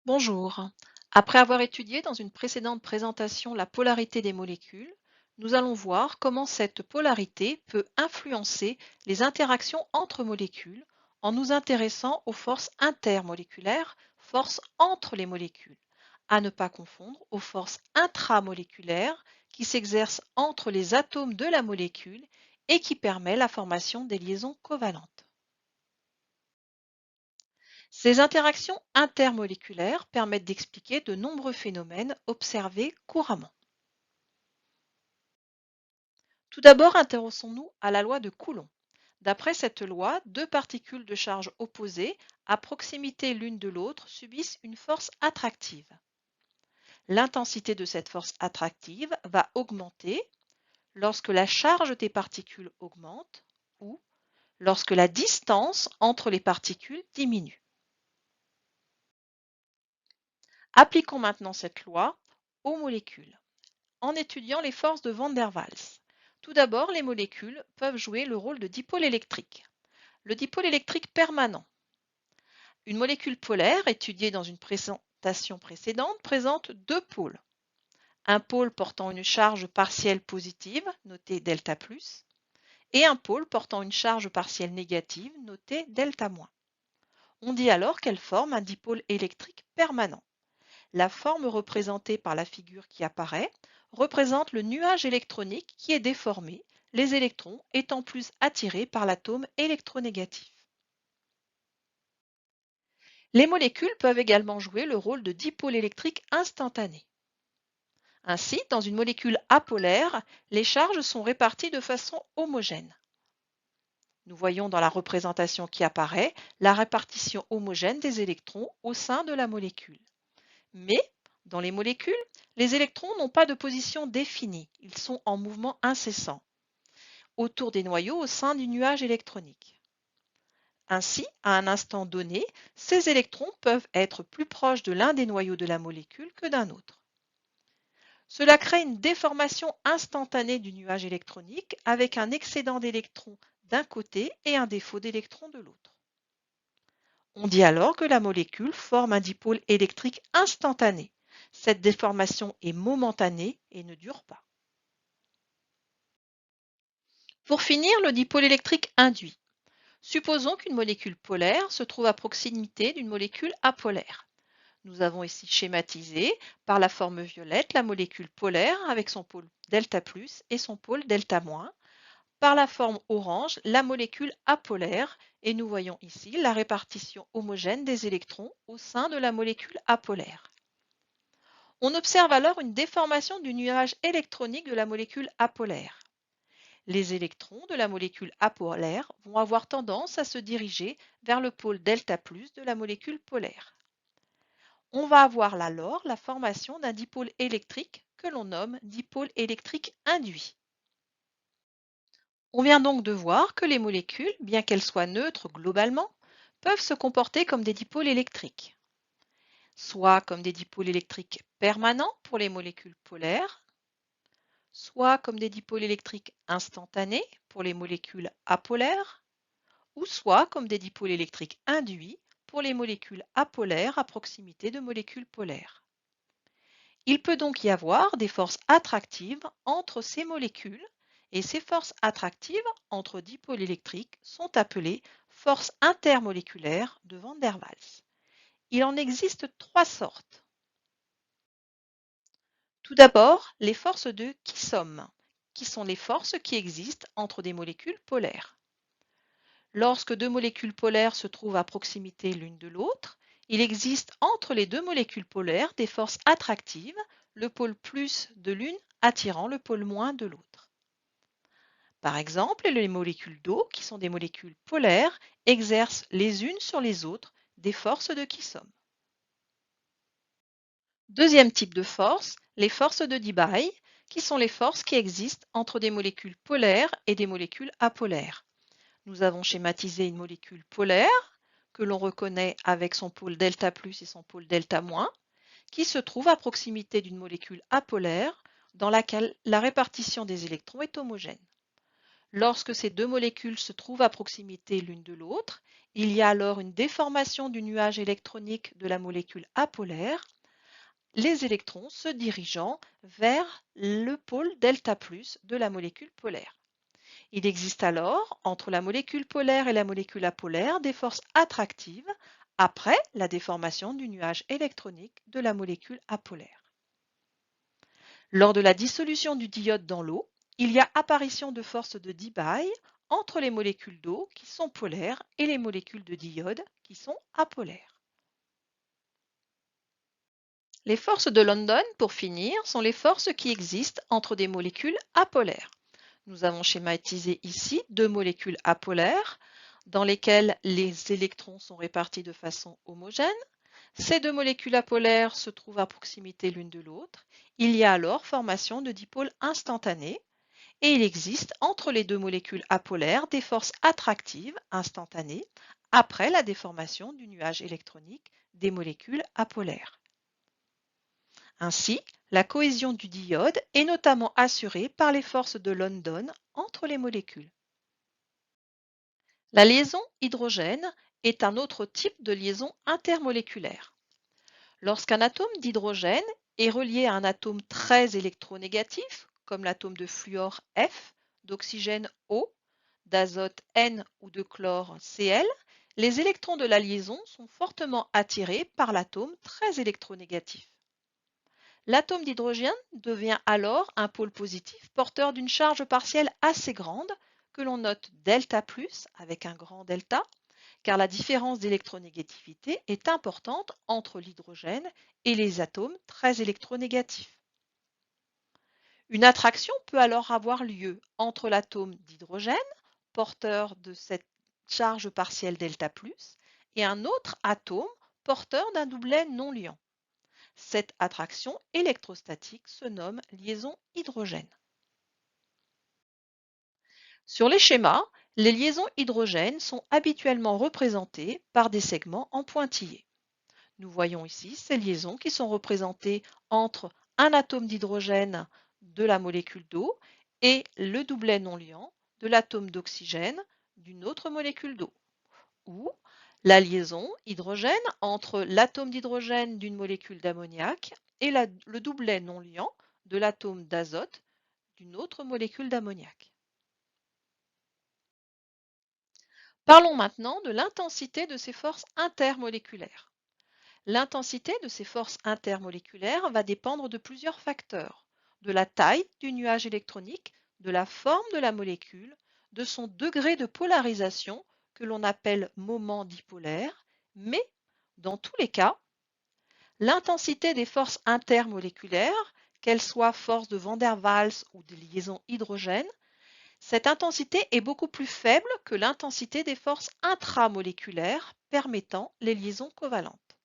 Bonjour. Après avoir étudié dans une précédente présentation la polarité des molécules, nous allons voir comment cette polarité peut influencer les interactions entre molécules en nous intéressant aux forces intermoléculaires, forces entre les molécules, à ne pas confondre aux forces intramoléculaires qui s'exercent entre les atomes de la molécule et qui permettent la formation des liaisons covalentes. Ces interactions intermoléculaires permettent d'expliquer de nombreux phénomènes observés couramment. Tout d'abord, intéressons-nous à la loi de Coulomb. D'après cette loi, deux particules de charge opposées, à proximité l'une de l'autre, subissent une force attractive. L'intensité de cette force attractive va augmenter lorsque la charge des particules augmente ou lorsque la distance entre les particules diminue. Appliquons maintenant cette loi aux molécules, en étudiant les forces de Van der Waals. Tout d'abord, les molécules peuvent jouer le rôle de dipôle électrique. Le dipôle électrique permanent. Une molécule polaire, étudiée dans une présentation précédente, présente deux pôles. Un pôle portant une charge partielle positive, notée delta+, et un pôle portant une charge partielle négative, notée delta-. On dit alors qu'elle forme un dipôle électrique permanent. La forme représentée par la figure qui apparaît représente le nuage électronique qui est déformé, les électrons étant plus attirés par l'atome électronégatif. Les molécules peuvent également jouer le rôle de dipôle électrique instantané. Ainsi, dans une molécule apolaire, les charges sont réparties de façon homogène. Nous voyons dans la représentation qui apparaît la répartition homogène des électrons au sein de la molécule. Mais, dans les molécules, les électrons n'ont pas de position définie, ils sont en mouvement incessant autour des noyaux au sein du nuage électronique. Ainsi, à un instant donné, ces électrons peuvent être plus proches de l'un des noyaux de la molécule que d'un autre. Cela crée une déformation instantanée du nuage électronique avec un excédent d'électrons d'un côté et un défaut d'électrons de l'autre. On dit alors que la molécule forme un dipôle électrique instantané. Cette déformation est momentanée et ne dure pas. Pour finir, le dipôle électrique induit. Supposons qu'une molécule polaire se trouve à proximité d'une molécule apolaire. Nous avons ici schématisé par la forme violette la molécule polaire avec son pôle delta+ et son pôle delta-. Par la forme orange, la molécule apolaire, et nous voyons ici la répartition homogène des électrons au sein de la molécule apolaire. On observe alors une déformation du nuage électronique de la molécule apolaire. Les électrons de la molécule apolaire vont avoir tendance à se diriger vers le pôle delta+ de la molécule polaire. On va avoir alors la formation d'un dipôle électrique que l'on nomme dipôle électrique induit. On vient donc de voir que les molécules, bien qu'elles soient neutres globalement, peuvent se comporter comme des dipôles électriques, soit comme des dipôles électriques permanents pour les molécules polaires, soit comme des dipôles électriques instantanés pour les molécules apolaires, ou soit comme des dipôles électriques induits pour les molécules apolaires à proximité de molécules polaires. Il peut donc y avoir des forces attractives entre ces molécules et ces forces attractives entre dipôles électriques sont appelées forces intermoléculaires de Van der Waals. Il en existe trois sortes. Tout d'abord, les forces de Kissom, qui sont les forces qui existent entre des molécules polaires. Lorsque deux molécules polaires se trouvent à proximité l'une de l'autre, il existe entre les deux molécules polaires des forces attractives, le pôle plus de l'une attirant le pôle moins de l'autre. Par exemple, les molécules d'eau, qui sont des molécules polaires, exercent les unes sur les autres des forces de Kissom. Deuxième type de force, les forces de Debye, qui sont les forces qui existent entre des molécules polaires et des molécules apolaires. Nous avons schématisé une molécule polaire que l'on reconnaît avec son pôle delta+ et son pôle delta-, qui se trouve à proximité d'une molécule apolaire dans laquelle la répartition des électrons est homogène. Lorsque ces deux molécules se trouvent à proximité l'une de l'autre, il y a alors une déformation du nuage électronique de la molécule apolaire, les électrons se dirigeant vers le pôle delta+ de la molécule polaire. Il existe alors, entre la molécule polaire et la molécule apolaire, des forces attractives après la déformation du nuage électronique de la molécule apolaire. Lors de la dissolution du diode dans l'eau, il y a apparition de forces de Debye entre les molécules d'eau qui sont polaires et les molécules de diode qui sont apolaires. Les forces de London, pour finir, sont les forces qui existent entre des molécules apolaires. Nous avons schématisé ici deux molécules apolaires dans lesquelles les électrons sont répartis de façon homogène. Ces deux molécules apolaires se trouvent à proximité l'une de l'autre. Il y a alors formation de dipôles instantanés et il existe entre les deux molécules apolaires des forces attractives instantanées après la déformation du nuage électronique des molécules apolaires. Ainsi, la cohésion du diode est notamment assurée par les forces de London entre les molécules. La liaison hydrogène est un autre type de liaison intermoléculaire. Lorsqu'un atome d'hydrogène est relié à un atome très électronégatif, comme l'atome de fluor F, d'oxygène O, d'azote N ou de chlore Cl, les électrons de la liaison sont fortement attirés par l'atome très électronégatif. L'atome d'hydrogène devient alors un pôle positif porteur d'une charge partielle assez grande que l'on note delta+, avec un grand delta, car la différence d'électronégativité est importante entre l'hydrogène et les atomes très électronégatifs. Une attraction peut alors avoir lieu entre l'atome d'hydrogène, porteur de cette charge partielle delta+, et un autre atome porteur d'un doublet non liant. Cette attraction électrostatique se nomme liaison hydrogène. Sur les schémas, les liaisons hydrogènes sont habituellement représentées par des segments en pointillés. Nous voyons ici ces liaisons qui sont représentées entre un atome d'hydrogène de la molécule d'eau et le doublet non liant de l'atome d'oxygène d'une autre molécule d'eau, ou la liaison hydrogène entre l'atome d'hydrogène d'une molécule d'ammoniac et le doublet non liant de l'atome d'azote d'une autre molécule d'ammoniac. Parlons maintenant de l'intensité de ces forces intermoléculaires. L'intensité de ces forces intermoléculaires va dépendre de plusieurs facteurs, de la taille du nuage électronique, de la forme de la molécule, de son degré de polarisation que l'on appelle moment dipolaire, mais dans tous les cas, l'intensité des forces intermoléculaires, qu'elles soient forces de Van der Waals ou des liaisons hydrogènes, cette intensité est beaucoup plus faible que l'intensité des forces intramoléculaires permettant les liaisons covalentes.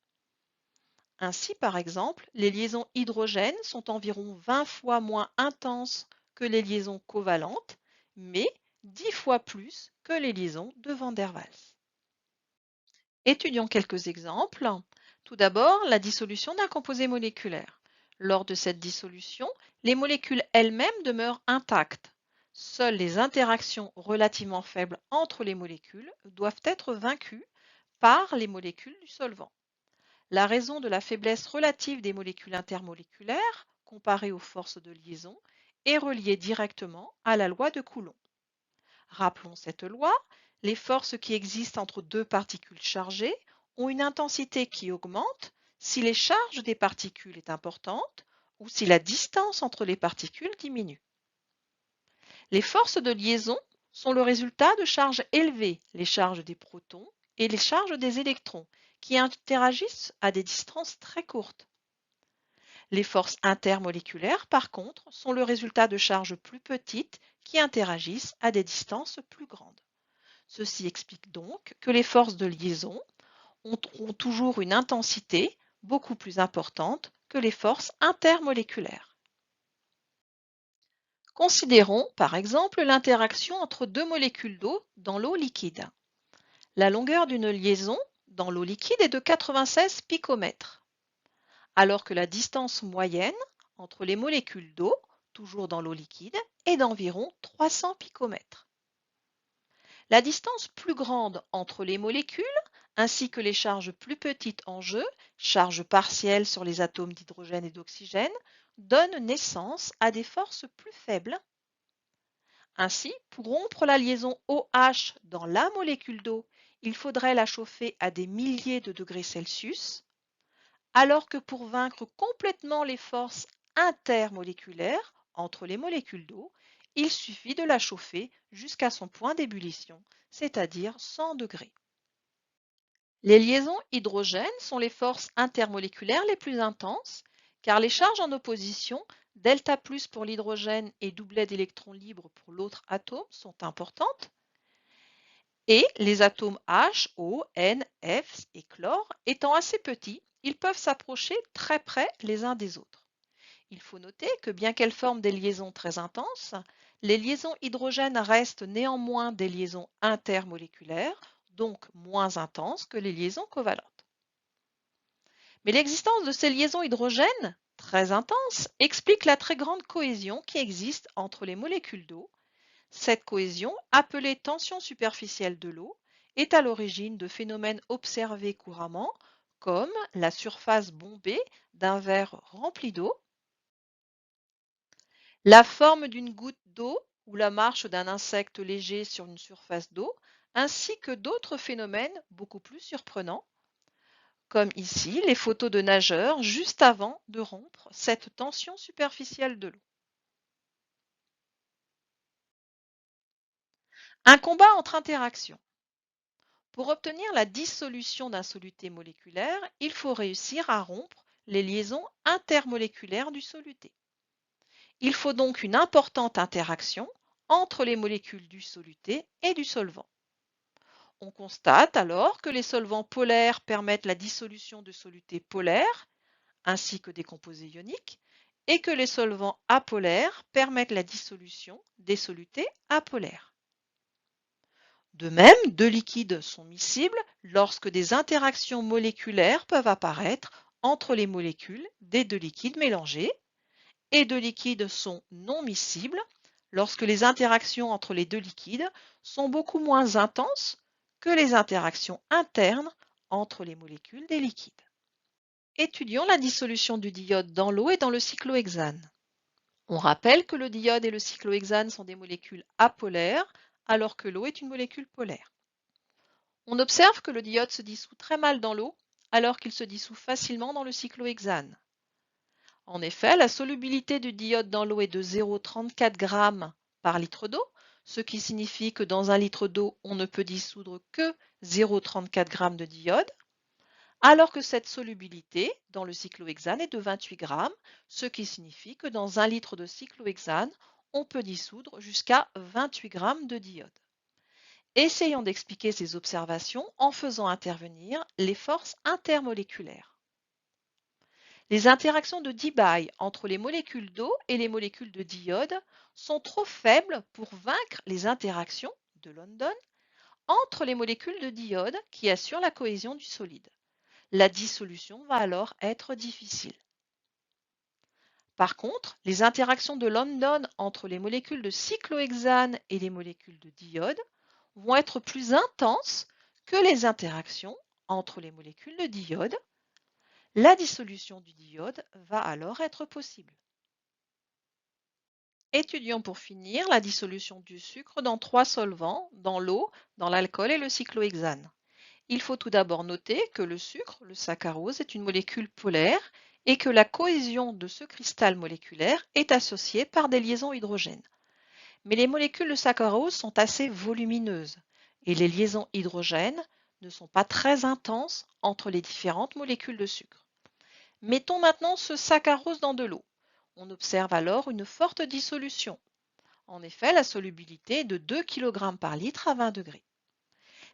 Ainsi, par exemple, les liaisons hydrogènes sont environ 20 fois moins intenses que les liaisons covalentes, mais 10 fois plus que les liaisons de Van der Waals. Étudions quelques exemples. Tout d'abord, la dissolution d'un composé moléculaire. Lors de cette dissolution, les molécules elles-mêmes demeurent intactes. Seules les interactions relativement faibles entre les molécules doivent être vaincues par les molécules du solvant. La raison de la faiblesse relative des molécules intermoléculaires, comparée aux forces de liaison, est reliée directement à la loi de Coulomb. Rappelons cette loi, les forces qui existent entre deux particules chargées ont une intensité qui augmente si les charges des particules est importante ou si la distance entre les particules diminue. Les forces de liaison sont le résultat de charges élevées, les charges des protons et les charges des électrons, qui interagissent à des distances très courtes. Les forces intermoléculaires, par contre, sont le résultat de charges plus petites qui interagissent à des distances plus grandes. Ceci explique donc que les forces de liaison ont toujours une intensité beaucoup plus importante que les forces intermoléculaires. Considérons par exemple l'interaction entre deux molécules d'eau dans l'eau liquide. La longueur d'une liaison dans l'eau liquide est de 96 picomètres, alors que la distance moyenne entre les molécules d'eau, toujours dans l'eau liquide, est d'environ 300 picomètres. La distance plus grande entre les molécules, ainsi que les charges plus petites en jeu, charges partielles sur les atomes d'hydrogène et d'oxygène, donnent naissance à des forces plus faibles. Ainsi, pour rompre la liaison OH dans la molécule d'eau, il faudrait la chauffer à des milliers de degrés Celsius, alors que pour vaincre complètement les forces intermoléculaires entre les molécules d'eau, il suffit de la chauffer jusqu'à son point d'ébullition, c'est-à-dire 100 degrés. Les liaisons hydrogènes sont les forces intermoléculaires les plus intenses, car les charges en opposition, delta plus pour l'hydrogène et doublet d'électrons libres pour l'autre atome, sont importantes, et les atomes H, O, N, F et chlore étant assez petits, ils peuvent s'approcher très près les uns des autres. Il faut noter que bien qu'elles forment des liaisons très intenses, les liaisons hydrogènes restent néanmoins des liaisons intermoléculaires, donc moins intenses que les liaisons covalentes. Mais l'existence de ces liaisons hydrogènes, très intenses, explique la très grande cohésion qui existe entre les molécules d'eau. Cette cohésion, appelée tension superficielle de l'eau, est à l'origine de phénomènes observés couramment, comme la surface bombée d'un verre rempli d'eau, la forme d'une goutte d'eau ou la marche d'un insecte léger sur une surface d'eau, ainsi que d'autres phénomènes beaucoup plus surprenants, comme ici les photos de nageurs juste avant de rompre cette tension superficielle de l'eau. Un combat entre interactions. Pour obtenir la dissolution d'un soluté moléculaire, il faut réussir à rompre les liaisons intermoléculaires du soluté. Il faut donc une importante interaction entre les molécules du soluté et du solvant. On constate alors que les solvants polaires permettent la dissolution de solutés polaires, ainsi que des composés ioniques, et que les solvants apolaires permettent la dissolution des solutés apolaires. De même, deux liquides sont miscibles lorsque des interactions moléculaires peuvent apparaître entre les molécules des deux liquides mélangés, et deux liquides sont non miscibles lorsque les interactions entre les deux liquides sont beaucoup moins intenses que les interactions internes entre les molécules des liquides. Étudions la dissolution du diode dans l'eau et dans le cyclohexane. On rappelle que le diode et le cyclohexane sont des molécules apolaires, alors que l'eau est une molécule polaire. On observe que le diode se dissout très mal dans l'eau, alors qu'il se dissout facilement dans le cyclohexane. En effet, la solubilité du diode dans l'eau est de 0,34 g par litre d'eau, ce qui signifie que dans un litre d'eau, on ne peut dissoudre que 0,34 g de diode, alors que cette solubilité dans le cyclohexane est de 28 g, ce qui signifie que dans un litre de cyclohexane, on peut dissoudre jusqu'à 28 g de diode. Essayons d'expliquer ces observations en faisant intervenir les forces intermoléculaires. Les interactions de Debye entre les molécules d'eau et les molécules de diode sont trop faibles pour vaincre les interactions de London entre les molécules de diode qui assurent la cohésion du solide. La dissolution va alors être difficile. Par contre, les interactions de London entre les molécules de cyclohexane et les molécules de diode vont être plus intenses que les interactions entre les molécules de diode. La dissolution du diode va alors être possible. Étudions pour finir la dissolution du sucre dans trois solvants, dans l'eau, dans l'alcool et le cyclohexane. Il faut tout d'abord noter que le sucre, le saccharose, est une molécule polaire et que la cohésion de ce cristal moléculaire est associée par des liaisons hydrogènes. Mais les molécules de saccharose sont assez volumineuses et les liaisons hydrogènes ne sont pas très intenses entre les différentes molécules de sucre. Mettons maintenant ce saccharose dans de l'eau. On observe alors une forte dissolution. En effet, la solubilité est de 2 kg par litre à 20 degrés.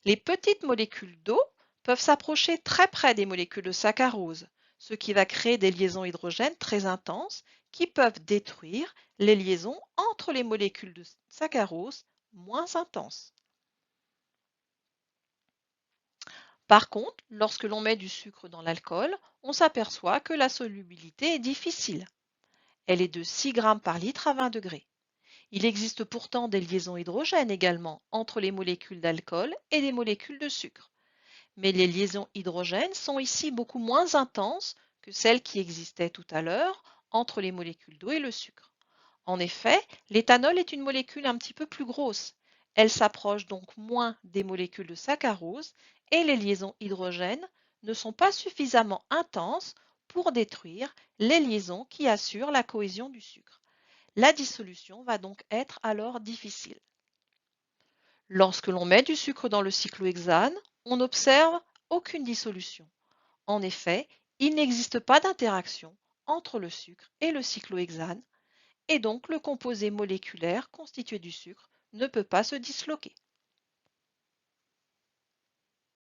Les petites molécules d'eau peuvent s'approcher très près des molécules de saccharose, ce qui va créer des liaisons hydrogènes très intenses qui peuvent détruire les liaisons entre les molécules de saccharose moins intenses. Par contre, lorsque l'on met du sucre dans l'alcool, on s'aperçoit que la solubilité est difficile. Elle est de 6 g par litre à 20 degrés. Il existe pourtant des liaisons hydrogènes également entre les molécules d'alcool et les molécules de sucre. Mais les liaisons hydrogènes sont ici beaucoup moins intenses que celles qui existaient tout à l'heure entre les molécules d'eau et le sucre. En effet, l'éthanol est une molécule un petit peu plus grosse. Elle s'approche donc moins des molécules de saccharose et les liaisons hydrogènes ne sont pas suffisamment intenses pour détruire les liaisons qui assurent la cohésion du sucre. La dissolution va donc être alors difficile. Lorsque l'on met du sucre dans le cyclohexane, on n'observe aucune dissolution. En effet, il n'existe pas d'interaction entre le sucre et le cyclohexane et donc le composé moléculaire constitué du sucre ne peut pas se disloquer.